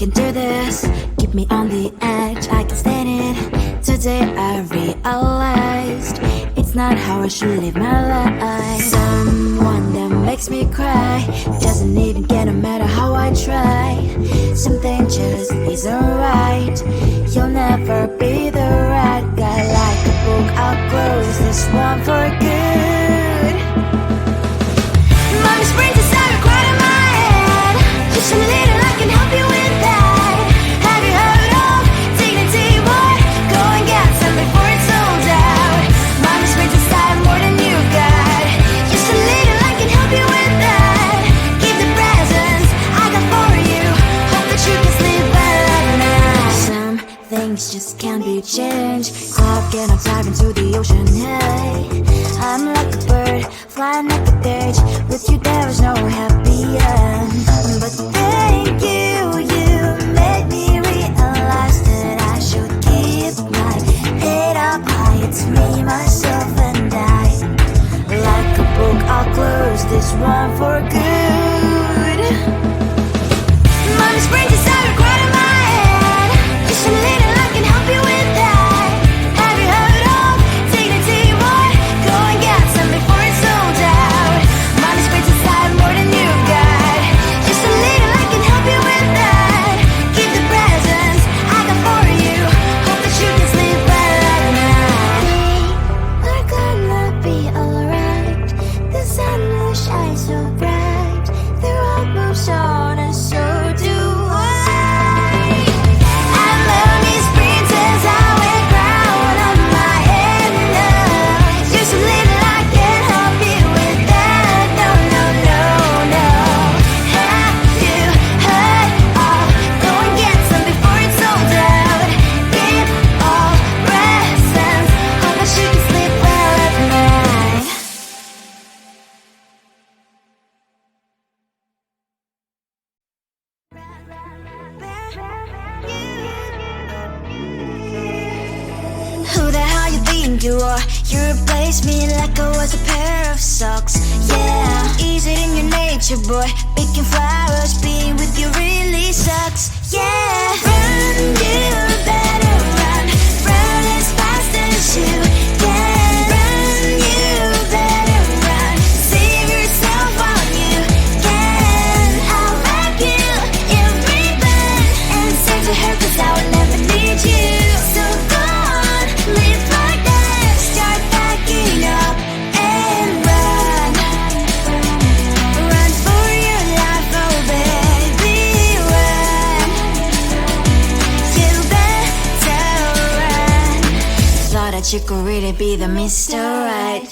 can do this. Keep me on the edge, I can stand it. Today I realized it's not how I should live my life. Someone that makes me cry doesn't even get no matter how I try. Something just isn't right. You'll never be the right guy. Like a book, I'll close this one for good. Mommy's brains inside are quite in my head. Just a little, I can help you with that. Have you heard of dignity, boy? Go and get some before it's sold out. Mommy's brains inside more than you've got. Just a little, I can help you with that. Keep the presents I got for you. Hope that you can sleep well at night. Some things just can't be changed. Cloud cannot dive into the ocean, hey. I'm like a bird, flying like a cage. With you there is no happy end. But thank you, you made me realize that I should keep my head up high. It's me, myself and I. Like a book, I'll close this one for good. Mommy's brains inside are quite in my head. Just a little, I can help you with that. Have you heard of dignity, boy? Go and get some before it's sold out. Mommy's brains inside more than you've got. Just a little, I can help you with that. Keep the presents I got for you. Hope that you can sleep well at night. We're gonna be alright. The sun will shine so bright. The road moves on and so do I. And lonely sprinters, I wear crown on my head now. Just a little, I can help you with that. No, no, no, no. Have you heard of? Go and get some before it's sold out. Keep all presents. Hope that you can sleep well at night. Who the hell you think you are? You replaced me like I was a pair of socks. Yeah, is it in your nature, boy? Picking flowers, being with you really sucks. Yeah, run, you better run. Run as fast as you can. Run, you better run. Save yourself while you can. I'll wrap you in ribbon and send to her, 'cause I will never need you. So go on, live like that. Start packing up and run. Run for your life, oh baby, run. You better run. Thought that you could really be the Mr. Right.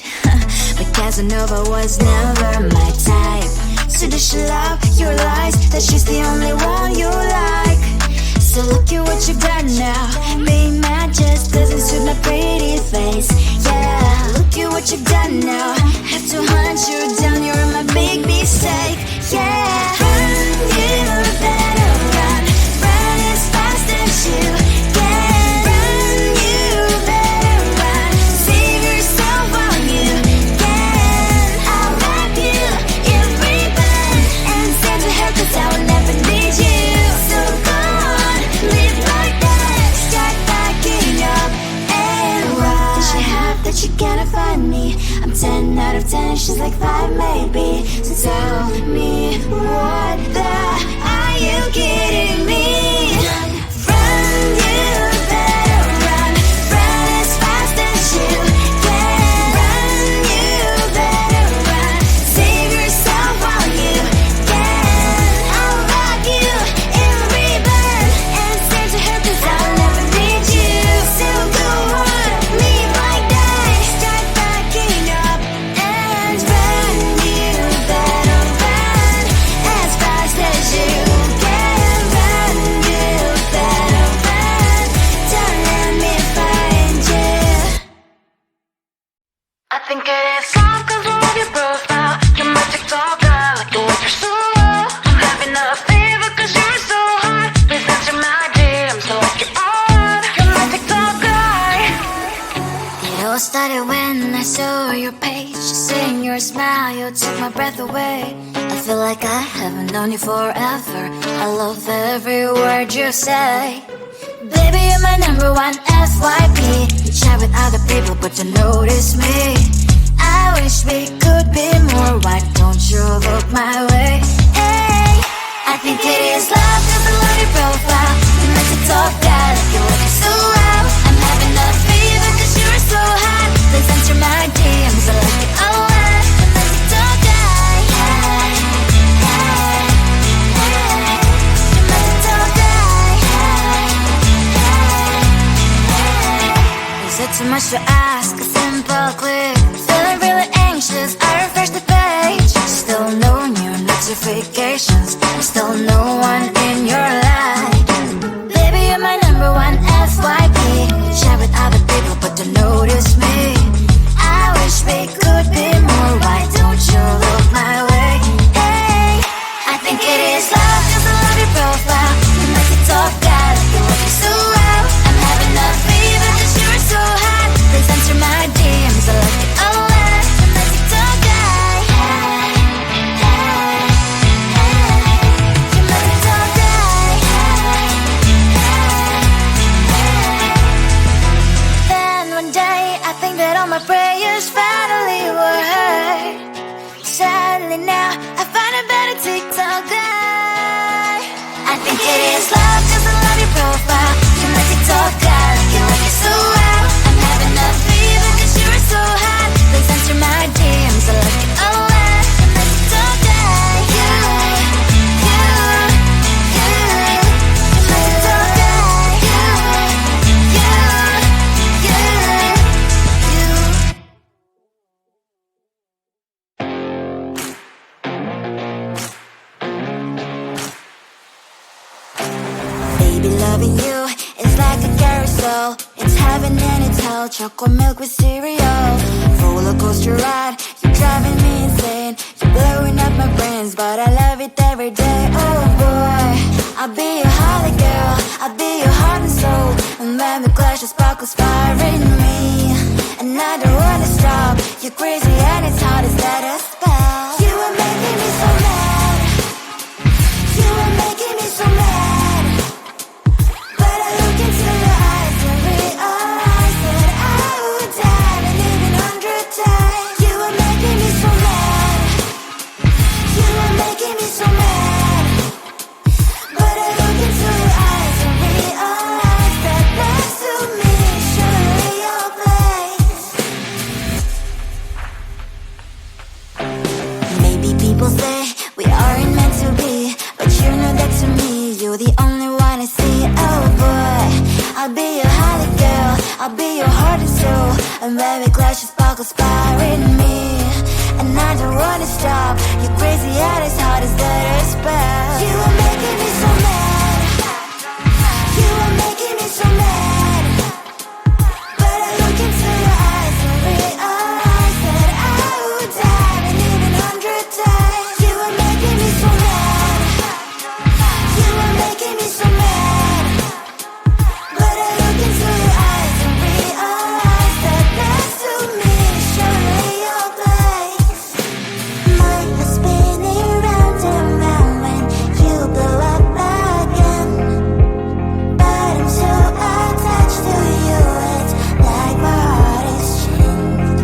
But Casanova was never my type. So does she love your lies? That she's the only one you like. So look at what you've done now. Being mad just doesn't suit my pretty face. Yeah, look at what you've done now. Have to hunt you down, you're my big mistake. Yeah, run, you better run. Run as fast as you can. Run, you better run. Save yourself while you can. I'll wrap you in ribbon and send to her, 'cause I will never need you. So go on, live like that. Start packing up and run. Does she have that you cannot find me? I'm 10 out of 10, she's like 5 maybe. So tell me, what the are you kidding me? Run, you better run. Run as fast as you can. Run, you better run. Save yourself while you can. I'll wrap you in ribbon and send to her, 'cause I'll never need you. So go on, live like that. Start packing up and run. You better run as fast as you can. Run, you better run. Don't let me find you. I think it is all 'cause of your profile. You're my TikToker, like the way you're so low. I'm having a fever 'cause you're so hot. Please answer my DMs, so like you're on. You're my TikToker. It all started when I saw your page. Just seeing your smile, you took my breath away. I feel like I haven't known you forever. I love every word you say. Baby, you're my number one FYP. You chat with other people but don't notice me. I wish we could be more. Why don't you look my way? Hey, I think it is love, cause I love your profile. You make it talk bad, like you're looking so well. I'm having a fever cause you're so hot. Please answer my DMs, I like it a lot. You make it talk bad, hey, hey, hey. You make it talk bad, hey, hey, hey. Is it too much to ask? A simple click. Feeling really anxious, I refresh the page. Still no new notifications. Still no one in your life. Baby, you're my number one FYP. You chat with other people but don't notice me. I wish we could be more. Why don't you look my way? Hey, I think it is love cause I love your profile. You make it talk bad, like you're looking so well. I'm having a fever cause you're so hot. Please answer my DMs, I like it a lot. You make it talk bad, hey, hey, hey. You make it talk bad, hey, hey, hey. Then one day I think that all my prayers finally were heard. Sadly now I find a better TikTok guy. I think it is love cause I love your profile. You make it talk bad, like you like it so well. I'm having a fever cause you're so hot. Please answer my DMs, I like it a lot. You make it talk bad, you, you, you. You make it talk bad, you, you, you. Baby, loving you is like a carousel. It's heaven and it's hell. Chocolate milk with cereal. Roller coaster ride, you're driving me insane. You're blowing up my brains, but I love it every day. Oh boy, I'll be your holly girl. I'll be your heart and soul. And when the clash of sparkles fire in me, and I don't wanna stop. You're crazy and it's hard as that a spell. You are making me so mad. You are making me so mad. But I look into your eyes and realize that I would die and even 100 times. You are making me so mad. You are making me so mad. But I look into your eyes and realize that next to me is surely your place. Maybe people say we aren't meant to be, but you know that to me you're the only one I see. Oh boy, I'll be your holly girl. I'll be your heart and soul. And when we clash, your sparkles fire in me, and I don't wanna stop. You're crazy and as hard as that a spell. You are making me so mad. You are making me so mad. But I look into your eyes and realize that I would die and even 100 times. You are making me so mad. You are making me so mad. But I look into your eyes and realize that next to me is surely your place. My heart's spinning round and round when you blow up again. But I'm so attached to you, it's like my heart is chained.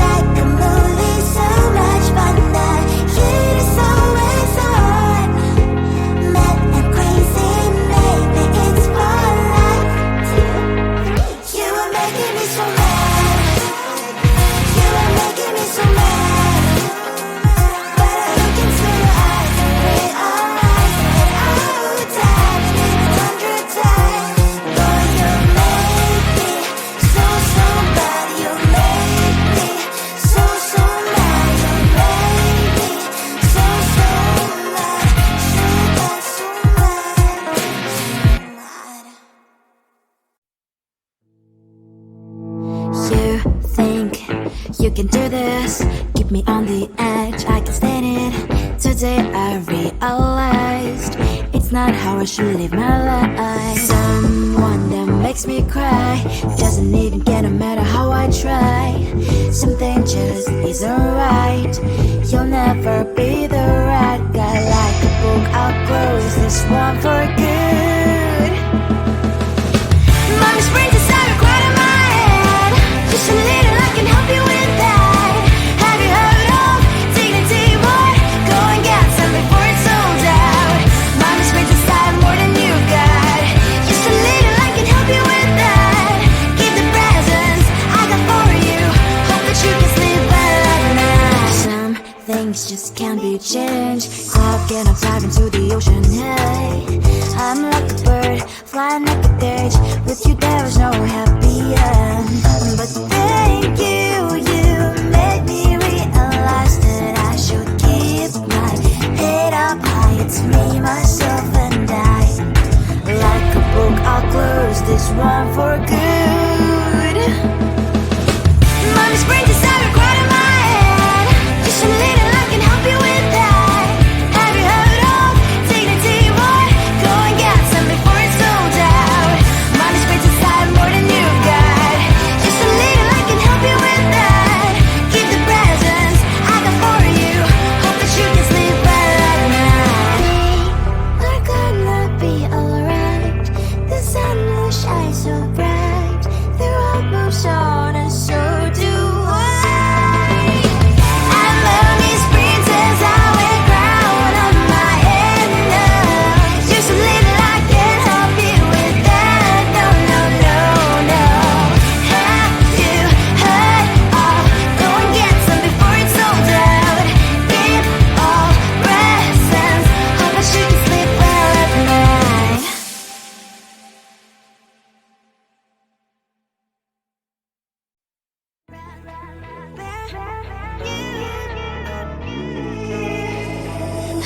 Like a movie, so much fun that it is always on. Mad and crazy, maybe it's for life. 2, 3. You are making me so mad. You are making me so mad. But I look into your eyes and realize that I would die and even 100 times. Boy, you make me so, so bad. You make me so, so mad. You make me so, so mad. So bad, so mad, so mad. You think you can do this, keep me on the edge, I can stand it. Today I realized it's not how I should live my life. Someone that makes me cry doesn't even get no matter how I try. something just isn't right. You'll never be the right guy. Like a book, I'll close this one for good. Mommy's brains inside are quite in my head. Just a little, I can help you with that. Have you heard of dignity, boy? Go and get some before it's sold out. Mommy's brains inside more than you've got. Just a little, I can help you with that. Give the presents I got for you. Hope that you can sleep well at night. Some things just can't be changed. Cloud cannot dive into the ocean, hey. I'm like a bird, flying like a cage. With you there is no happy end. But thank you, you made me realize that I should keep my head up high. It's me, myself and I. Like a book, I'll close this one for good. Mommy's brains inside are quite in my head. Just a little, I can help you with that. Have you heard of dignity, boy? Go and get some before it's sold out. Mommy's brains inside more than you've got. Just a little, I can help you with that. Give the presents I got for you. Hope that you can sleep well at night. We're gonna be alright. The sun will shine so bright. The road moves on and so do I. And mommy's princess, I wear crown on my head now. Just a little, I can help you with that. No, no, no, no. Have you heard of? Go and get some before it's sold out. Give all presents. Hope that you can sleep well at night.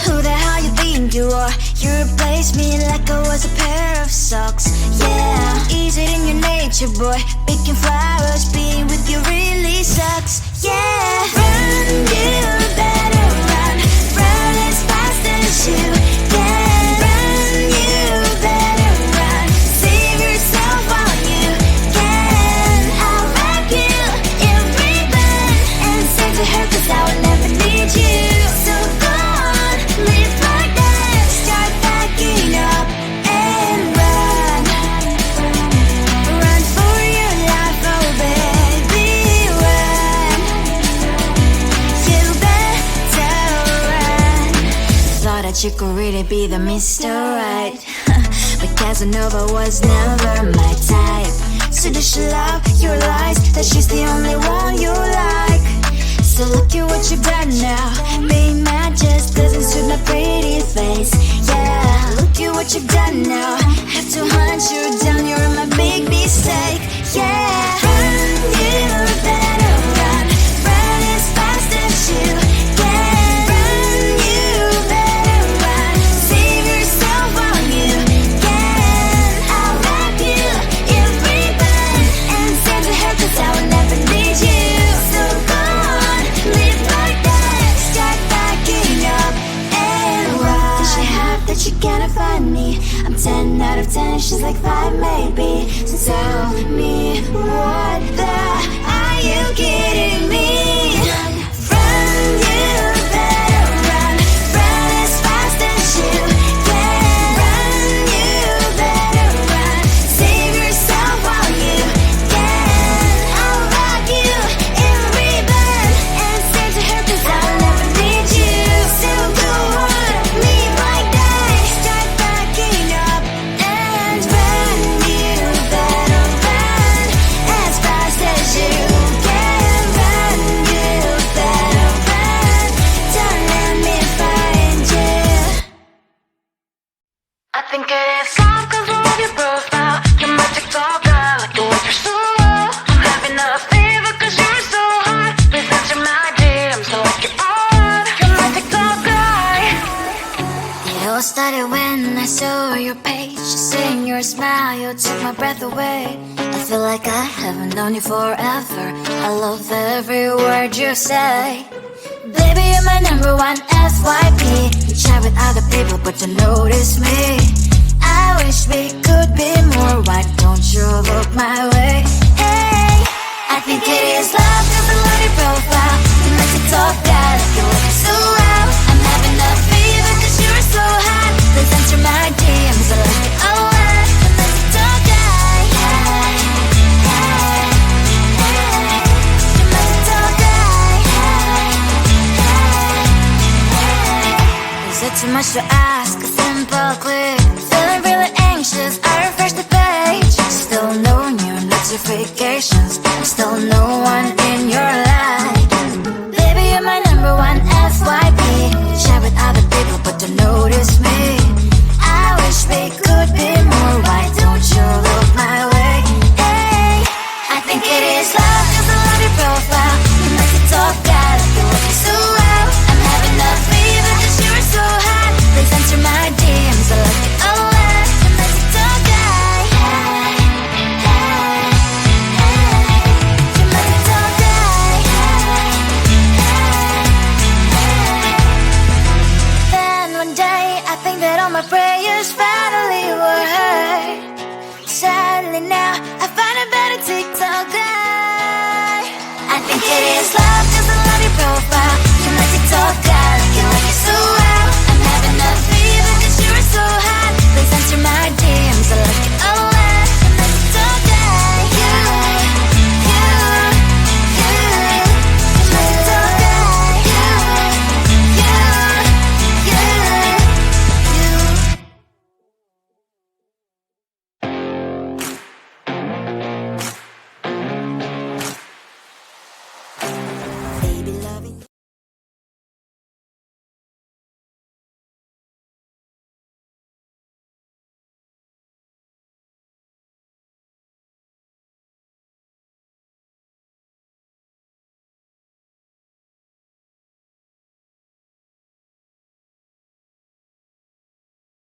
Who the hell you think you are? You replaced me like I was a pair of socks. Yeah, is it in your nature, boy? Picking flowers, being with you really sucks. Yeah, run, you better run. Run as fast as you can. Run, you better run. Save yourself while you can. I'll wrap you in ribbon and send to her, 'cause I will never need you. So go on, live like that. Start packing up and run. Run for your life, oh baby, run. You better run. Thought that you could really be the Mr. Right. But Casanova was never my type. So does she love your lies? That she's the only one you like. So look at what you've done now. Being mad just doesn't suit my pretty face. Yeah, look at what you've done now. Have to hunt you down, you're my big mistake. Yeah, run, you better run. Run as fast as you can. Run, you better run. Save yourself while you can. I'll wrap you in ribbon and send to her, 'cause I will never need you. So go on, live like that. Start packing up and run. Does she have that she cannot find me? I'm 10 out of 10, she's like 5 maybe. So tell me, what the are you kidding me? Run, you better run. Run as fast as you can. Run, you better run. Save yourself while you can. I'll wrap you in ribbon and send to her, 'cause I'll never need you. So go on, live like that. Start packing up and run. You better run as fast as you can. Run, you better run. Don't let me find you. I think it is soft 'cause I love your profile. You're my TikToker, like the way you're so low. I'm having a fever 'cause you're so hot. Please answer my DMs, so like you're on. You're my TikToker. It all started when I saw your page. Seeing your smile, you took my breath away. I feel like I haven't known you forever. I love every word you say. Baby, you're my number one FYP. You chat with other people, but you notice me. I wish we could be more. Why don't you look my way? Hey, I think it is love 'cause I love you much to ask, a simple click. Feeling really anxious, I refresh the page. Still no new notifications, still no one in your life. Baby, you're my number one FYP. Share with other people but don't notice me. I wish we could be more, why don't you look my way? Hey, I think it is love, cause I love your profile. You like to talk, guy, like you're working so well. I'm having a fever cause you're so hot. Please answer my DMs, I like it a lot. You like to talk, guy. Hey, hey, hey. You like to talk, guy. Hey, hey, hey. Then one day I think that all my prayers finally were heard. Sadly now I find a better TikTok guy. I think it is love.